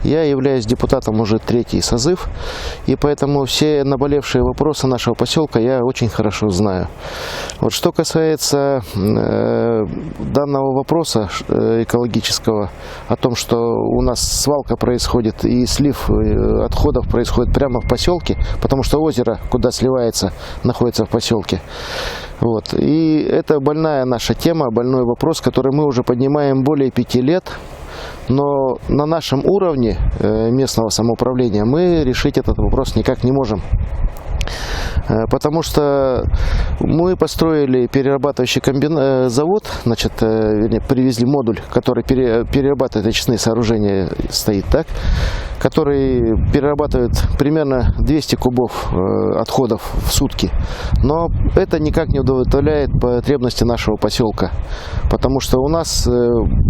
Я являюсь депутатом уже 3-й созыв, и поэтому все наболевшие вопросы нашего поселка я очень хорошо знаю. Вот что касается данного вопроса экологического, о том, что у нас свалка происходит и слив отходов происходит прямо в поселке, потому что озеро, куда сливается, находится в поселке. Вот. И это больная наша тема, больной вопрос, который мы уже поднимаем более 5 лет. Но на нашем уровне местного самоуправления мы решить этот вопрос никак не можем. Потому что мы построили перерабатывающий завод, значит, привезли модуль, который перерабатывает очистные сооружения, стоит так, который перерабатывает примерно 200 кубов отходов в сутки. Но это никак не удовлетворяет потребности нашего поселка, потому что у нас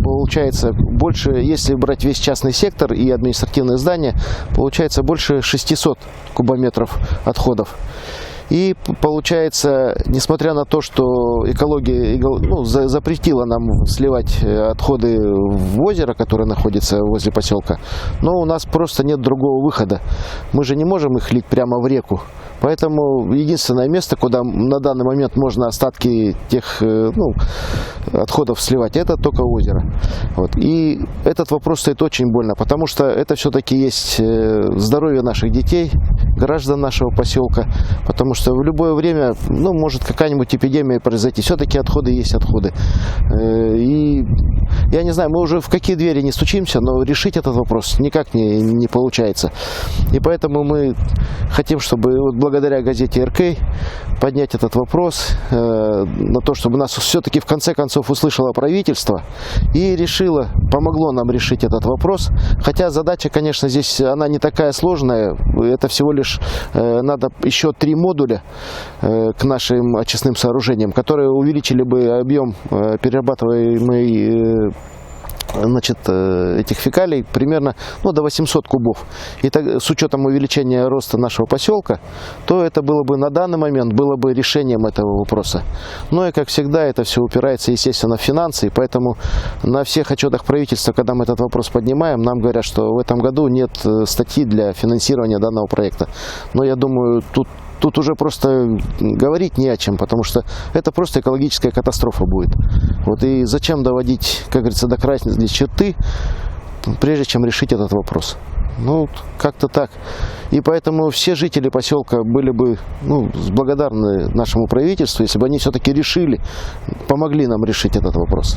получается больше, если брать весь частный сектор и административные здания, получается больше 600 кубометров отходов. И получается, несмотря на то, что экология запретила нам сливать отходы в озеро, которое находится возле поселка, но у нас просто нет другого выхода. Мы же не можем их лить прямо в реку. Поэтому единственное место, куда на данный момент можно остатки тех отходов сливать, это только озеро. Вот. И этот вопрос стоит очень больно, потому что это все-таки есть здоровье наших детей, граждан нашего поселка, потому что в любое время может какая-нибудь эпидемия произойти. Все-таки отходы есть отходы. И я не знаю, мы уже в какие двери не стучимся, но решить этот вопрос никак не получается. И поэтому мы хотим, чтобы благодаря газете РК поднять этот вопрос на то, чтобы нас все-таки в конце концов услышало правительство и решило, помогло нам решить этот вопрос. Хотя задача, конечно, здесь она не такая сложная. Это всего лишь надо еще 3 модуля к нашим очистным сооружениям, которые увеличили бы объем перерабатываемой этих фекалий примерно до 800 кубов. И так, с учетом увеличения роста нашего поселка, то это было бы на данный момент было бы решением этого вопроса. Но и как всегда это все упирается, естественно, в финансы, и поэтому на всех отчетах правительства, когда мы этот вопрос поднимаем, нам говорят, что в этом году нет статьи для финансирования данного проекта. Но я думаю, тут уже просто говорить не о чем, потому что это просто экологическая катастрофа будет. Вот и зачем доводить, как говорится, до крайней черты, прежде чем решить этот вопрос. Как-то так. И поэтому все жители поселка были бы благодарны нашему правительству, если бы они все-таки решили, помогли нам решить этот вопрос.